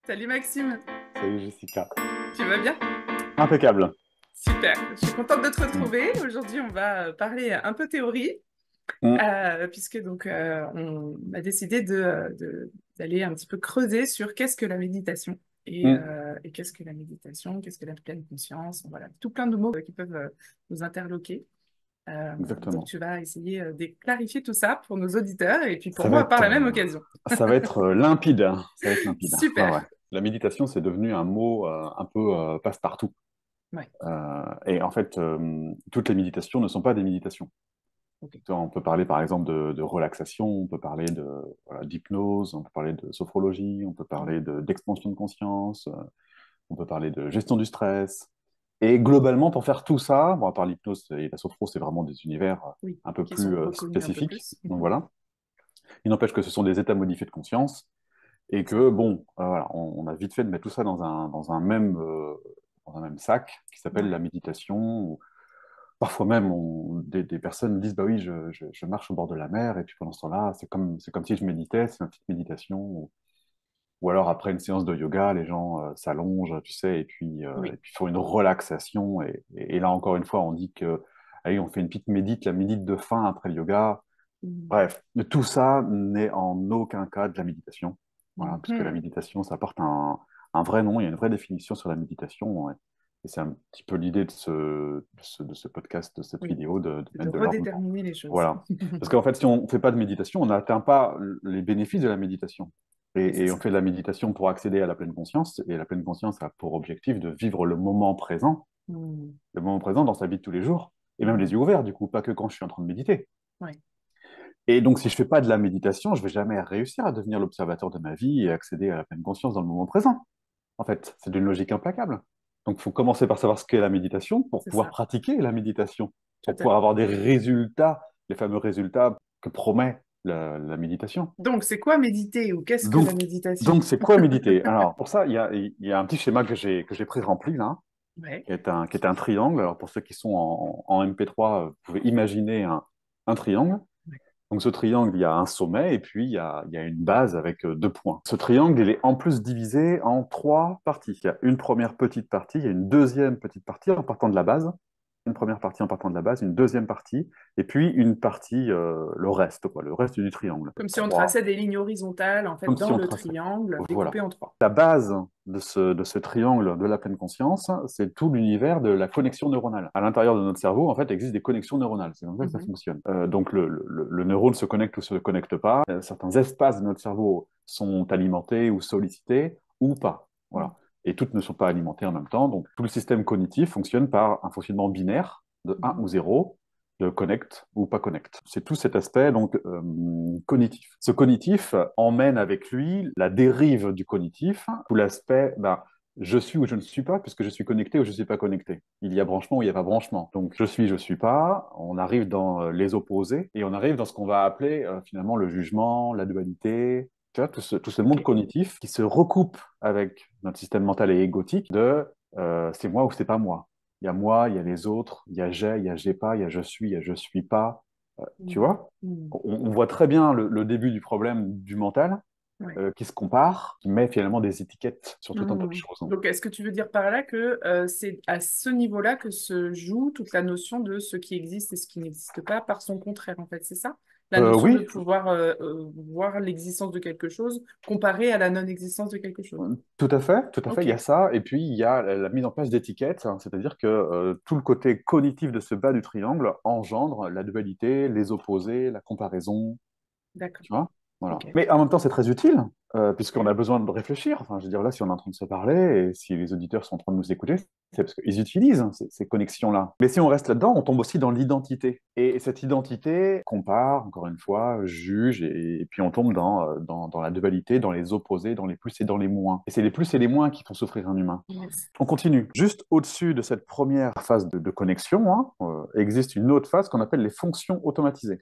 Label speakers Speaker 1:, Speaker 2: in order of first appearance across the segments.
Speaker 1: Salut Maxime,
Speaker 2: Salut Jessica.
Speaker 1: tu vas bien?
Speaker 2: Impeccable.
Speaker 1: Super, je suis contente de te
Speaker 2: Mm.
Speaker 1: retrouver. Aujourd'hui, on va parler un peu théorie,
Speaker 2: Mm.
Speaker 1: puisque on a décidé d'aller un petit peu creuser sur qu'est-ce que la méditation
Speaker 2: Mm.
Speaker 1: et qu'est-ce que la méditation, qu'est-ce que la pleine conscience, voilà, tout plein de mots qui peuvent nous interloquer. Donc
Speaker 2: Exactement.
Speaker 1: tu vas essayer de clarifier tout ça pour nos auditeurs et puis pour
Speaker 2: Ça va
Speaker 1: moi par
Speaker 2: être,
Speaker 1: la même occasion.
Speaker 2: ça va être limpide, hein. Ça va être limpide. Ouais,
Speaker 1: Super.
Speaker 2: ouais. La méditation, c'est devenu un mot un peu passe-partout.
Speaker 1: Ouais,
Speaker 2: Et en fait, toutes les méditations ne sont pas des méditations.
Speaker 1: ok.
Speaker 2: Tu vois, on peut parler par exemple de relaxation, on peut parler voilà, d'hypnose, on peut parler de sophrologie, on peut parler d'expansion de conscience, on peut parler de gestion du stress. Et globalement, pour faire tout ça, bon, à part l'hypnose et la sophro, c'est vraiment des univers
Speaker 1: Oui,
Speaker 2: un peu
Speaker 1: qui sont
Speaker 2: plus
Speaker 1: reconnus un peu
Speaker 2: spécifiques.
Speaker 1: plus.
Speaker 2: Donc voilà. Il n'empêche que ce sont des états modifiés de conscience et que, bon, voilà, on a vite fait de mettre tout ça dans un même sac qui s'appelle
Speaker 1: Ouais.
Speaker 2: la méditation. Parfois même, des personnes disent, bah oui, je marche au bord de la mer et puis pendant ce temps-là, c'est comme si je méditais, c'est une petite méditation. Ou alors après une séance de yoga, les gens s'allongent, tu sais, et
Speaker 1: Oui.
Speaker 2: puis font une relaxation. Et là, encore une fois, on dit que, allez, on fait une petite médite, la médite de fin après le yoga.
Speaker 1: Mhm.
Speaker 2: Bref, tout ça n'est en aucun cas de la méditation. Voilà, puisque la
Speaker 1: Mhm.
Speaker 2: méditation, ça porte un vrai nom, il y a une vraie définition sur la méditation. Ouais. Et c'est un petit peu l'idée de ce podcast, de cette
Speaker 1: Oui,
Speaker 2: vidéo, de
Speaker 1: c'est de
Speaker 2: mettre de l'ordre.
Speaker 1: redéterminer les choses.
Speaker 2: Voilà. Parce qu'en fait, si on ne fait pas de méditation, on n'atteint pas les bénéfices de la méditation.
Speaker 1: Oui, c'est
Speaker 2: Et on
Speaker 1: ça.
Speaker 2: fait de la méditation pour accéder à la pleine conscience. Et la pleine conscience a pour objectif de vivre
Speaker 1: Mhm.
Speaker 2: le moment présent dans sa vie de tous les jours. Et même les
Speaker 1: Mhm.
Speaker 2: yeux ouverts, du coup, pas que quand je suis en train de méditer.
Speaker 1: Ouais.
Speaker 2: Et donc, si je fais pas de la méditation, je vais jamais réussir à devenir l'observateur de ma vie et accéder à la pleine conscience dans le moment présent. En fait, c'est d'une logique implacable. Donc, il faut commencer par savoir ce qu'est la méditation pour
Speaker 1: C'est
Speaker 2: pouvoir
Speaker 1: ça,
Speaker 2: pratiquer la méditation,
Speaker 1: tout
Speaker 2: pour
Speaker 1: à
Speaker 2: pouvoir
Speaker 1: fait.
Speaker 2: avoir des résultats, les fameux résultats que promet la méditation.
Speaker 1: Donc, c'est quoi méditer ou qu'est-ce que
Speaker 2: Donc,
Speaker 1: la méditation?
Speaker 2: donc c'est quoi méditer? Alors, pour ça, il y a un petit schéma que j'ai pré-rempli là,
Speaker 1: Ouais.
Speaker 2: qui est un triangle. Alors, pour ceux qui sont en MP3, vous pouvez imaginer un triangle.
Speaker 1: Ouais.
Speaker 2: Donc, ce triangle, il y a un sommet et puis il y a une base avec deux points. Ce triangle, il est en plus divisé en trois parties. Il y a une première petite partie, il y a une deuxième petite partie en partant de la base, une première partie en partant de la base, une deuxième partie, et puis une partie, le reste, quoi, le reste du triangle.
Speaker 1: Comme si on
Speaker 2: Trois,
Speaker 1: traçait des lignes horizontales, en fait,
Speaker 2: comme si
Speaker 1: dans
Speaker 2: on
Speaker 1: le
Speaker 2: traçait.
Speaker 1: triangle,
Speaker 2: Voilà.
Speaker 1: découpé en trois.
Speaker 2: La base de ce triangle de la pleine conscience, c'est tout l'univers de la connexion neuronale. À l'intérieur de notre cerveau, en fait, il existe des connexions neuronales. C'est comme ça que ça
Speaker 1: Mhm.
Speaker 2: fonctionne. Donc, le neurone se connecte ou se connecte pas. Certains espaces de notre cerveau sont alimentés ou sollicités ou pas.
Speaker 1: Mhm.
Speaker 2: Voilà. Et toutes ne sont pas alimentées en même temps. Donc, tout le système cognitif fonctionne par un fonctionnement binaire de un
Speaker 1: Mhm.
Speaker 2: ou 0, de connect ou pas connect. C'est tout cet aspect donc cognitif. Ce cognitif emmène avec lui la dérive du cognitif, tout l'aspect ben, je suis ou je ne suis pas, puisque je suis connecté ou je ne suis pas connecté. Il y a branchement ou il n'y a pas branchement. Donc je suis pas, on arrive dans les opposés et on arrive dans ce qu'on va appeler finalement le jugement, la dualité, tu vois, tout ce monde
Speaker 1: Ok.
Speaker 2: cognitif qui se recoupe avec notre système mental et égotique de c'est moi ou c'est pas moi. Il y a moi, il y a les autres, il y a j'ai pas, il y a je suis, il y a je suis pas. Tu
Speaker 1: Mhm.
Speaker 2: vois?
Speaker 1: Mhm.
Speaker 2: On voit très bien le début du problème du mental
Speaker 1: Ouais.
Speaker 2: qui se compare, qui met finalement des étiquettes sur tout un tas de
Speaker 1: Mhm.
Speaker 2: choses.
Speaker 1: Donc, est-ce que tu veux dire par là que c'est à ce niveau-là que se joue toute la notion de ce qui existe et ce qui n'existe pas par son contraire, en fait, c'est ça? La notion de
Speaker 2: Oui,
Speaker 1: pouvoir voir l'existence de quelque chose comparée à la non-existence de quelque chose.
Speaker 2: tout à fait, il y a
Speaker 1: Ok.
Speaker 2: ça. Et puis, il y a la mise en place d'étiquettes, hein, c'est-à-dire que tout le côté cognitif de ce bas du triangle engendre la dualité, les opposés, la comparaison,
Speaker 1: D'accord.
Speaker 2: tu vois? Voilà.
Speaker 1: Ok.
Speaker 2: Mais en même temps, c'est très utile, puisqu'on
Speaker 1: Ouais.
Speaker 2: a besoin de réfléchir. Enfin, je veux dire, là, si on est en train de se parler et si les auditeurs sont en train de nous écouter, c'est parce qu'ils utilisent hein, ces connexions-là. Mais si on reste là-dedans, on tombe aussi dans l'identité. Et cette identité compare, encore une fois, juge, et puis on tombe dans la dualité, dans les opposés, dans les plus et dans les moins. Et c'est les plus et les moins qui font souffrir un humain.
Speaker 1: Yes.
Speaker 2: On continue. Juste au-dessus de cette première phase de connexion, hein, existe une autre phase qu'on appelle les fonctions automatisées.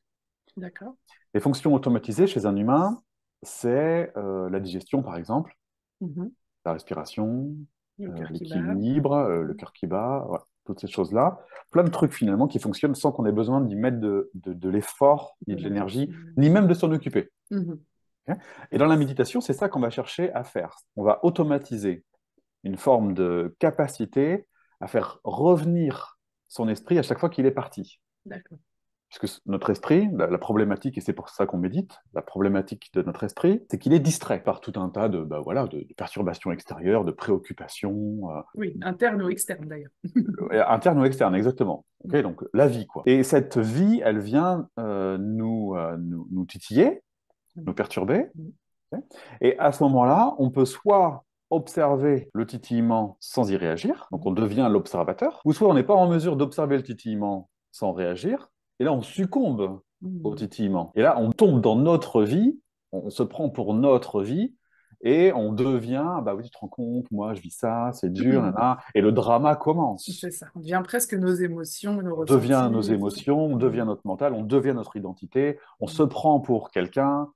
Speaker 1: D'accord.
Speaker 2: Les fonctions automatisées chez un humain, c'est la digestion, par exemple,
Speaker 1: Mhm.
Speaker 2: la respiration,
Speaker 1: Le cœur qui bat.
Speaker 2: l'équilibre, le cœur qui bat, voilà, toutes ces choses-là. Plein de trucs finalement qui fonctionnent sans qu'on ait besoin d'y mettre de l'effort, ni
Speaker 1: De
Speaker 2: de l'énergie,
Speaker 1: l'attention.
Speaker 2: ni même de s'en occuper.
Speaker 1: Mhm.
Speaker 2: Ok. Et dans la méditation, c'est ça qu'on va chercher à faire. On va automatiser une forme de capacité à faire revenir son esprit à chaque fois qu'il est parti.
Speaker 1: D'accord.
Speaker 2: Puisque notre esprit, la problématique, et c'est pour ça qu'on médite, la problématique de notre esprit, c'est qu'il est distrait par tout un tas de, voilà, de perturbations extérieures, de préoccupations,
Speaker 1: Oui, interne ou externe d'ailleurs.
Speaker 2: internes ou externes, exactement. Okay, donc la vie, quoi. Et cette vie, elle vient nous titiller, nous perturber. Okay. Et à ce moment-là, on peut soit observer le titillement sans y réagir, donc on devient l'observateur, ou soit on n'est pas en mesure d'observer le titillement sans réagir, et là on succombe au titillement. Et là on tombe dans notre vie, on se prend pour notre vie, et on devient, bah oui, tu te rends compte, moi je vis ça, c'est dur, nanana, et le drama commence.
Speaker 1: C'est ça. On devient presque nos émotions, nos
Speaker 2: On devient nos
Speaker 1: ressentis et tout ça.
Speaker 2: émotions, on devient notre mental, on devient notre identité, on se prend pour quelqu'un,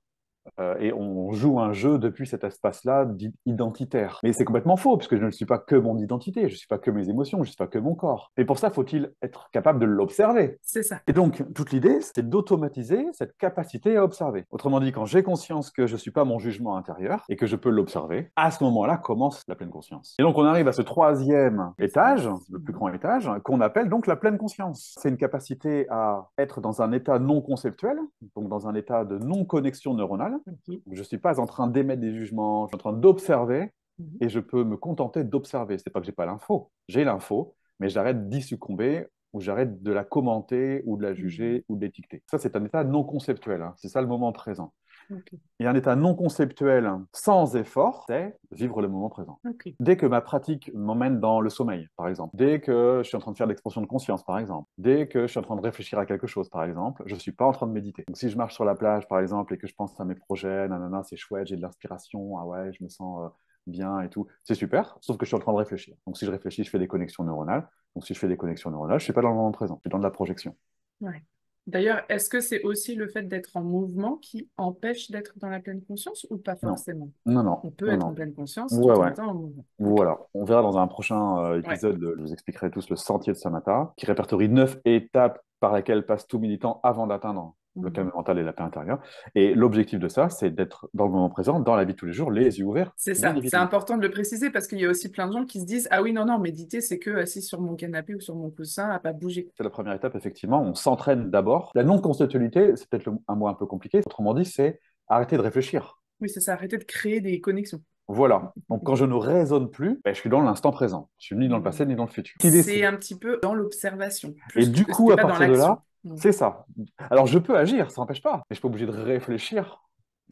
Speaker 2: et on joue un jeu depuis cet espace-là identitaire. Mais c'est complètement faux, puisque je ne suis pas que mon identité, je ne suis pas que mes émotions, je ne suis pas que mon corps. Et pour ça, faut-il être capable de l'observer.
Speaker 1: C'est ça.
Speaker 2: Et donc, toute l'idée, c'est d'automatiser cette capacité à observer. Autrement dit, quand j'ai conscience que je ne suis pas mon jugement intérieur et que je peux l'observer, à ce moment-là commence la pleine conscience. Et donc, on arrive à ce troisième étage, le plus grand étage, qu'on appelle donc la pleine conscience. C'est une capacité à être dans un état non conceptuel, donc dans un état de non-connexion neuronale.
Speaker 1: Ok.
Speaker 2: Je ne suis pas en train d'émettre des jugements, je suis en train d'observer
Speaker 1: Mhm.
Speaker 2: et je peux me contenter d'observer. Ce n'est pas que j'ai pas l'info, j'ai l'info, mais j'arrête d'y succomber ou j'arrête de la commenter ou de la
Speaker 1: Mhm.
Speaker 2: juger ou de l'étiqueter. Ça, c'est un état non conceptuel. Hein. C'est ça le moment présent.
Speaker 1: Ok.
Speaker 2: Et un état non conceptuel sans effort, c'est vivre le moment présent.
Speaker 1: Ok.
Speaker 2: Dès que ma pratique m'emmène dans le sommeil, par exemple, dès que je suis en train de faire l'expansion de conscience, par exemple, dès que je suis en train de réfléchir à quelque chose, par exemple, je ne suis pas en train de méditer. Donc, si je marche sur la plage, par exemple, et que je pense à mes projets, nanana, c'est chouette, j'ai de l'inspiration, ah ouais, je me sens bien et tout, c'est super, sauf que je suis en train de réfléchir. Donc, si je réfléchis, je fais des connexions neuronales. Donc, si je fais des connexions neuronales, je ne suis pas dans le moment présent, je suis dans de la projection.
Speaker 1: Ouais. D'ailleurs, est-ce que c'est aussi le fait d'être en mouvement qui empêche d'être dans la pleine conscience ou pas
Speaker 2: Non,
Speaker 1: forcément?
Speaker 2: non, non,
Speaker 1: On peut
Speaker 2: non,
Speaker 1: être en
Speaker 2: non.
Speaker 1: pleine conscience
Speaker 2: Ouais,
Speaker 1: tout en
Speaker 2: ouais.
Speaker 1: étant en mouvement. Ok.
Speaker 2: Voilà, on verra dans un prochain
Speaker 1: Ouais.
Speaker 2: épisode, je vous expliquerai tous le sentier de Samatha, qui répertorie 9 étapes par lesquelles passe tout militant avant d'atteindre le
Speaker 1: Mhm.
Speaker 2: calme mental et la paix intérieure. Et l'objectif de ça, c'est d'être dans le moment présent, dans la vie de tous les jours, les yeux ouverts,
Speaker 1: C'est
Speaker 2: bien
Speaker 1: ça. C'est
Speaker 2: évidemment.
Speaker 1: important de le préciser parce qu'il y a aussi plein de gens qui se disent, ah oui, non, non, méditer, c'est que assis sur mon canapé ou sur mon coussin à pas bouger.
Speaker 2: C'est la première étape, effectivement. On s'entraîne d'abord. La non-conceptualité, c'est peut-être un mot un peu compliqué. Autrement dit, c'est arrêter de réfléchir.
Speaker 1: Oui, c'est ça. Arrêter de créer des connexions.
Speaker 2: Voilà. Donc, quand je ne raisonne plus, ben, je suis dans l'instant présent. Je suis ni dans le passé,
Speaker 1: Mhm.
Speaker 2: ni dans le futur. L'idée,
Speaker 1: C'est un petit peu dans l'observation,
Speaker 2: et
Speaker 1: plus
Speaker 2: du
Speaker 1: que
Speaker 2: coup,
Speaker 1: c'était
Speaker 2: à
Speaker 1: pas dans
Speaker 2: partir de
Speaker 1: l'action.
Speaker 2: là, c'est ça. Alors, je peux agir, ça n'empêche pas, mais je suis pas obligé de réfléchir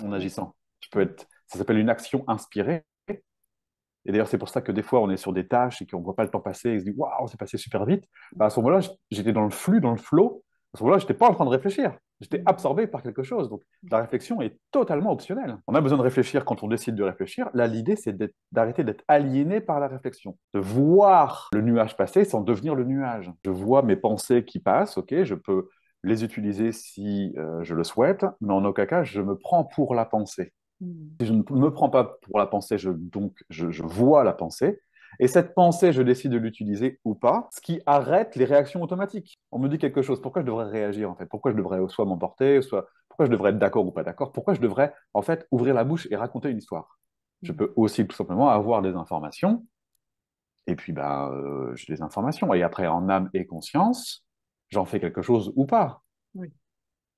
Speaker 2: en agissant. Je peux être, ça s'appelle une action inspirée. Et d'ailleurs, c'est pour ça que des fois, on est sur des tâches et qu'on ne voit pas le temps passer et on se dit, waouh, c'est passé super vite. Bah, à ce moment-là, j'étais dans le flux, dans le flow. À ce moment-là, je n'étais pas en train de réfléchir. J'étais
Speaker 1: Mhm.
Speaker 2: absorbé par quelque chose. Donc, la réflexion est totalement optionnelle. On a besoin de réfléchir quand on décide de réfléchir. Là, l'idée, c'est d'arrêter d'être aliéné par la réflexion, de voir le nuage passer sans devenir le nuage. Je vois mes pensées qui passent, ok, je peux les utiliser si je le souhaite, mais en aucun cas, je me prends pour la pensée.
Speaker 1: Mhm.
Speaker 2: Si je ne me prends pas pour la pensée, je vois la pensée. Et cette pensée, je décide de l'utiliser ou pas, ce qui arrête les réactions automatiques. On me dit quelque chose, pourquoi je devrais réagir en fait? Pourquoi je devrais soit m'emporter, soit pourquoi je devrais être d'accord ou pas d'accord? Pourquoi je devrais en fait ouvrir la bouche et raconter une histoire? Je
Speaker 1: Mhm.
Speaker 2: peux aussi tout simplement avoir des informations, et puis j'ai des informations. Et après, en âme et conscience, j'en fais quelque chose ou pas.
Speaker 1: Oui.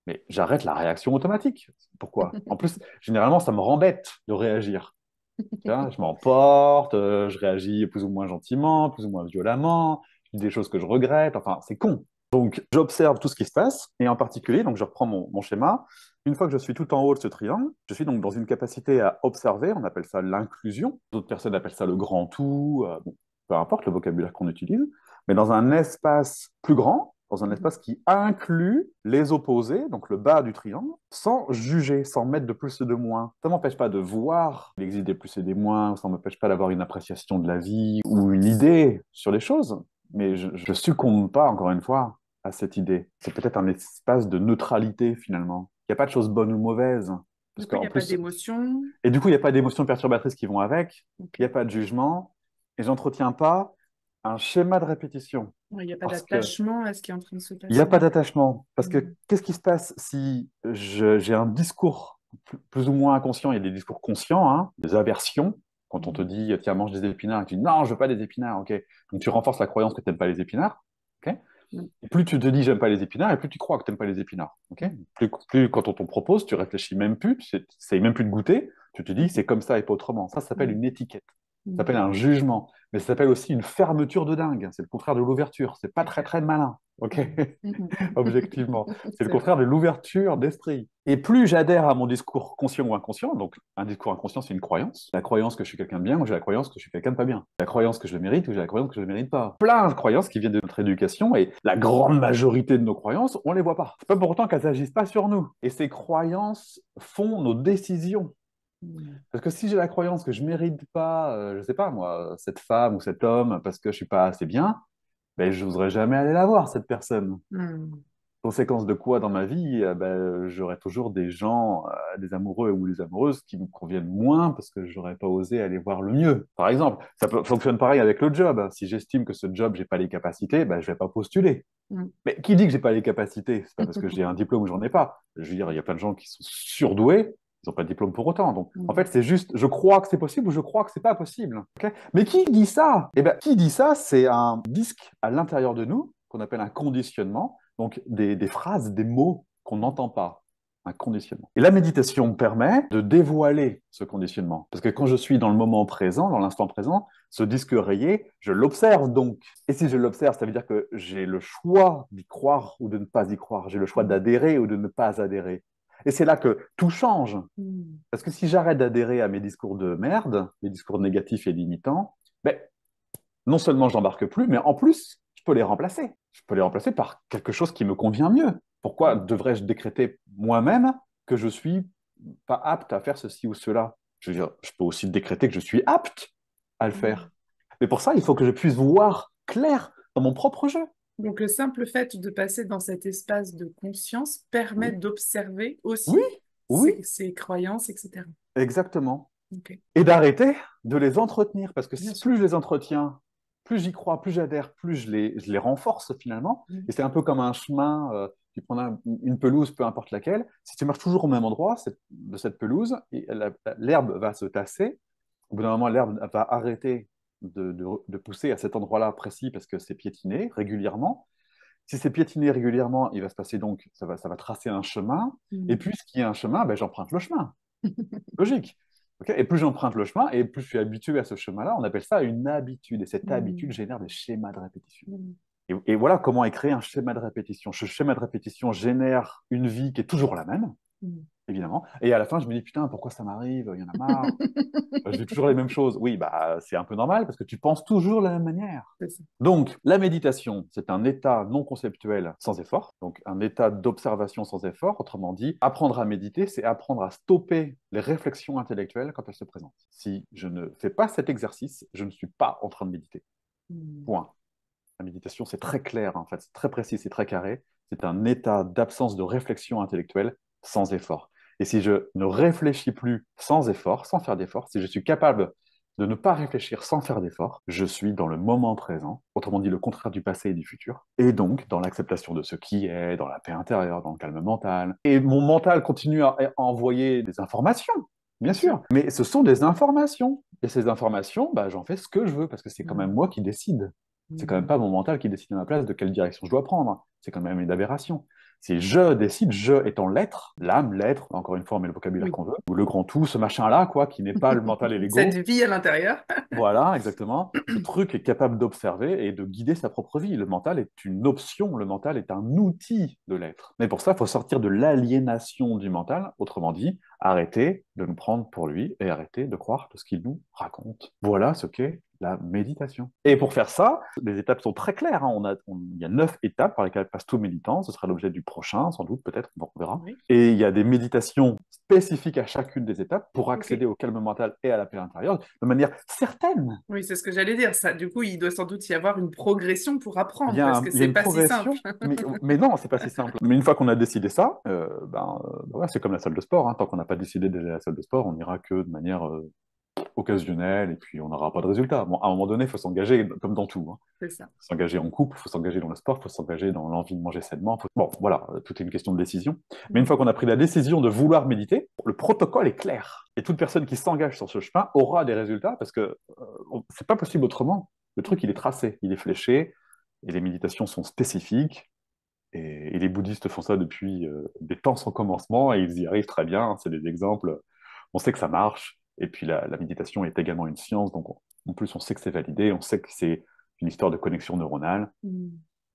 Speaker 2: Mais j'arrête la réaction automatique. Pourquoi? En plus, généralement, ça me rend bête de réagir. Tu vois, je m'emporte, je réagis plus ou moins gentiment, plus ou moins violemment, je dis des choses que je regrette, enfin, c'est con. Donc, j'observe tout ce qui se passe, et en particulier, donc je reprends mon schéma, une fois que je suis tout en haut de ce triangle, je suis donc dans une capacité à observer, on appelle ça l'inclusion, d'autres personnes appellent ça le grand tout, bon, peu importe le vocabulaire qu'on utilise, mais dans un espace plus grand, dans un
Speaker 1: Mhm.
Speaker 2: espace qui inclut les opposés, donc le bas du triangle, sans juger, sans mettre de plus et de moins. Ça ne m'empêche pas de voir qu'il existe des plus et des moins, ça ne m'empêche pas d'avoir une appréciation de la vie ou une idée sur les choses, mais je ne succombe pas, encore une fois, à cette idée. C'est peut-être un espace de neutralité, finalement. Il n'y a pas de choses bonnes ou mauvaises.
Speaker 1: Du
Speaker 2: Parce
Speaker 1: coup, il n'y
Speaker 2: qu'en
Speaker 1: a pas
Speaker 2: plus,
Speaker 1: d'émotion.
Speaker 2: et du coup, il n'y a pas d'émotions perturbatrices qui vont avec,
Speaker 1: Ok.
Speaker 2: il n'y a pas de jugement, et j'entretiens pas un schéma de répétition.
Speaker 1: Ouais, il n'y a pas
Speaker 2: Parce que
Speaker 1: d'attachement à ce qui est en train de se
Speaker 2: il n'y a
Speaker 1: passer.
Speaker 2: pas d'attachement. Parce que
Speaker 1: Mhm.
Speaker 2: qu'est-ce qui se passe si j'ai un discours plus ou moins inconscients, il y a des discours conscients, hein, des aversions. Quand on te dit, tiens, mange des épinards, et tu dis, non, je veux pas des épinards, ok. Donc tu renforces la croyance que tu n'aimes pas les épinards, ok. Et plus tu te dis, j'aime pas les épinards, et plus tu crois que tu n'aimes pas les épinards, ok. Plus quand on t'en propose, tu réfléchis même plus, tu n'essayes même plus de goûter, tu te dis, c'est comme ça et pas autrement. Ça s'appelle une étiquette. Ça s'appelle un jugement, mais ça s'appelle aussi une fermeture de dingue. C'est le contraire de l'ouverture. C'est pas très très malin, ok, objectivement. C'est le
Speaker 1: C'est vrai.
Speaker 2: contraire de l'ouverture d'esprit. Et plus j'adhère à mon discours conscient ou inconscient, donc un discours inconscient, c'est une croyance. La croyance que je suis quelqu'un de bien ou j'ai la croyance que je suis quelqu'un de pas bien. La croyance que je le mérite ou j'ai la croyance que je le mérite pas. Plein de croyances qui viennent de notre éducation et la grande majorité de nos croyances, on les voit pas. C'est pas pour autant qu'elles agissent pas sur nous. Et ces croyances font nos décisions. Parce que si j'ai la croyance que je mérite pas, je sais pas moi, cette femme ou cet homme parce que je suis pas assez bien, ben je n'oserais jamais aller la voir, cette personne.
Speaker 1: Mm.
Speaker 2: Conséquence de quoi dans ma vie, ben, j'aurai toujours des gens, des amoureux ou des amoureuses qui me conviennent moins parce que j'aurais pas osé aller voir le mieux. Par exemple, fonctionne pareil avec le job. Si j'estime que ce job, j'ai pas les capacités, ben, je vais pas postuler.
Speaker 1: Mm.
Speaker 2: Mais qui dit que j'ai pas les capacités? C'est pas parce que j'ai un diplôme ou j'en ai pas. Je veux dire, il y a plein de gens qui sont surdoués, ils n'ont pas de diplôme pour autant. Donc, en
Speaker 1: Mm.
Speaker 2: fait, c'est juste, je crois que c'est possible ou je crois que c'est pas possible. Ok. Mais qui dit ça? Eh ben, qui dit ça? C'est un disque à l'intérieur de nous qu'on appelle un conditionnement. Donc, des phrases, des mots qu'on n'entend pas. Un conditionnement. Et la méditation permet de dévoiler ce conditionnement. Parce que quand je suis dans le moment présent, dans l'instant présent, ce disque rayé, je l'observe donc. Et si je l'observe, ça veut dire que j'ai le choix d'y croire ou de ne pas y croire. J'ai le choix d'adhérer ou de ne pas adhérer. Et c'est là que tout change.
Speaker 1: Mm.
Speaker 2: Parce que si j'arrête d'adhérer à mes discours de merde, mes discours négatifs et limitants, ben, non seulement je n'embarque plus, mais en plus, je peux les remplacer. Je peux les remplacer par quelque chose qui me convient mieux. Pourquoi devrais-je décréter moi-même que je suis pas apte à faire ceci ou cela? Je veux dire, je peux aussi décréter que je suis apte à le faire.
Speaker 1: Mm.
Speaker 2: Mais pour ça, il faut que je puisse voir clair dans mon propre jeu.
Speaker 1: Donc, le simple fait de passer dans cet espace de conscience permet
Speaker 2: Oui,
Speaker 1: d'observer
Speaker 2: oui,
Speaker 1: aussi
Speaker 2: oui,
Speaker 1: ses croyances, etc.
Speaker 2: exactement.
Speaker 1: Ok,
Speaker 2: Et d'arrêter de les entretenir, parce que
Speaker 1: bien sûr.
Speaker 2: plus je les entretiens, plus j'y crois, plus j'adhère, plus je les renforce finalement. Et c'est un peu comme un chemin, tu prends une pelouse, peu importe laquelle, si tu marches toujours au même endroit de cette pelouse, l'herbe va se tasser, au bout d'un moment, l'herbe va arrêter de pousser à cet endroit-là précis parce que c'est piétiné régulièrement. Si c'est piétiné régulièrement, il va se passer donc, ça va tracer un chemin, et
Speaker 1: Mm.
Speaker 2: puisqu'il y a un chemin, ben, j'emprunte le chemin. Logique. Ok. Et plus j'emprunte le chemin, et plus je suis habitué à ce chemin-là, on appelle ça une habitude. Et cette habitude
Speaker 1: Mm.
Speaker 2: génère des schémas de répétition.
Speaker 1: Mm.
Speaker 2: Et voilà comment est créé un schéma de répétition. Ce schéma de répétition génère une vie qui est toujours la même,
Speaker 1: Mm.
Speaker 2: évidemment. Et à la fin, je me dis, putain, pourquoi ça m'arrive? Il y en a marre. Je dis toujours les mêmes choses. Oui, bah, c'est un peu normal parce que tu penses toujours de la même manière.
Speaker 1: C'est ça.
Speaker 2: Donc, la méditation, c'est un état non conceptuel sans effort, donc un état d'observation sans effort. Autrement dit, apprendre à méditer, c'est apprendre à stopper les réflexions intellectuelles quand elles se présentent. Si je ne fais pas cet exercice, je ne suis pas en train de méditer.
Speaker 1: Mm.
Speaker 2: Point. La méditation, c'est très clair, en fait, c'est très précis, c'est très carré. C'est un état d'absence de réflexion intellectuelle sans effort. Et si je ne réfléchis plus sans effort, sans faire d'effort, si je suis capable de ne pas réfléchir sans faire d'effort, je suis dans le moment présent, autrement dit le contraire du passé et du futur, et donc dans l'acceptation de ce qui est, dans la paix intérieure, dans le calme mental. Et mon mental continue à envoyer des informations, bien
Speaker 1: Bien sûr.
Speaker 2: sûr, mais ce sont des informations. Et ces informations, bah, j'en fais ce que je veux, parce que c'est quand même
Speaker 1: Mm.
Speaker 2: moi qui décide. C'est quand même
Speaker 1: Mm.
Speaker 2: pas mon mental qui décide à ma place de quelle direction je dois prendre. C'est quand même une aberration. C'est je décide, je étant l'être, l'âme, l'être, encore une fois, on met le vocabulaire
Speaker 1: Oui.
Speaker 2: qu'on veut, ou le grand tout, ce machin-là, quoi, qui n'est pas le mental et
Speaker 1: Cette
Speaker 2: l'ego.
Speaker 1: vie à l'intérieur.
Speaker 2: Voilà, exactement. Ce truc est capable d'observer et de guider sa propre vie. Le mental est une option, le mental est un outil de l'être. Mais pour ça, il faut sortir de l'aliénation du mental, autrement dit, arrêter de nous prendre pour lui et arrêter de croire tout ce qu'il nous raconte. Voilà ce qu'est la méditation. Et pour faire ça, les étapes sont très claires, hein. Il y a 9 étapes par lesquelles passe tout méditant. Ce sera l'objet du prochain, sans doute, peut-être, bon, on verra.
Speaker 1: Oui.
Speaker 2: Et il y a des méditations spécifiques à chacune des étapes pour
Speaker 1: Ok.
Speaker 2: accéder au calme mental et à la paix intérieure de manière certaine.
Speaker 1: Oui, c'est ce que j'allais dire. Ça, du coup, il doit sans doute y avoir une progression pour
Speaker 2: Il y
Speaker 1: apprendre
Speaker 2: a,
Speaker 1: parce que
Speaker 2: il y a
Speaker 1: c'est
Speaker 2: une
Speaker 1: pas si simple.
Speaker 2: progression, mais non, c'est pas si simple. Mais une fois qu'on a décidé ça, voilà, c'est comme la salle de sport, hein. Tant qu'on n'a pas décidé d'aller à la salle de sport, on n'ira que de manière occasionnel, et puis on n'aura pas de résultat. Bon, à un moment donné, il faut s'engager comme dans tout, hein.
Speaker 1: C'est ça.
Speaker 2: Faut s'engager en couple, il faut s'engager dans le sport, il faut s'engager dans l'envie de manger sainement. Bon, voilà, tout est une question de décision. Mais une fois qu'on a pris la décision de vouloir méditer, le protocole est clair. Et toute personne qui s'engage sur ce chemin aura des résultats parce que c'est pas possible autrement. Le truc, il est tracé, il est fléché, et les méditations sont spécifiques. Et les bouddhistes font ça depuis des temps sans commencement, et ils y arrivent très bien. C'est des exemples. On sait que ça marche. Et puis la méditation est également une science, donc en plus on sait que c'est validé, on sait que c'est une histoire de connexion neuronale.
Speaker 1: Mm.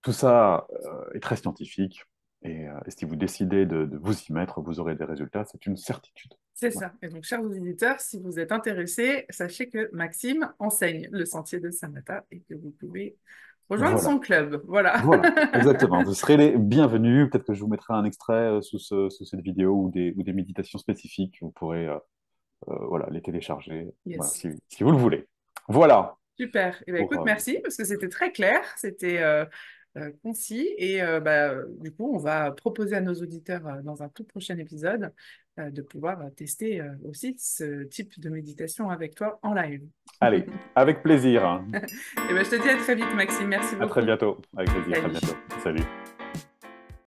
Speaker 2: Tout ça est très scientifique. Et si vous décidez de vous y mettre, vous aurez des résultats, c'est une certitude.
Speaker 1: C'est
Speaker 2: Voilà.
Speaker 1: ça. Et donc, chers auditeurs, si vous êtes intéressés, sachez que Maxime enseigne le sentier de Samatha et que vous pouvez rejoindre
Speaker 2: Voilà.
Speaker 1: son club. Voilà.
Speaker 2: Voilà, exactement. Vous serez les bienvenus. Peut-être que je vous mettrai un extrait sous cette vidéo ou des méditations spécifiques. Vous pourrez voilà, les télécharger voilà,
Speaker 1: Yes.
Speaker 2: si vous le voulez. Voilà.
Speaker 1: Super. Eh bien,
Speaker 2: Pour,
Speaker 1: écoute, merci parce que c'était très clair, c'était concis et du coup, on va proposer à nos auditeurs dans un tout prochain épisode de pouvoir tester aussi ce type de méditation avec toi en live.
Speaker 2: allez, avec plaisir.
Speaker 1: Eh ben, je te dis à très vite, Maxime. Merci
Speaker 2: À très
Speaker 1: beaucoup.
Speaker 2: bientôt. Avec plaisir. À
Speaker 1: Salut.
Speaker 2: bientôt. Salut.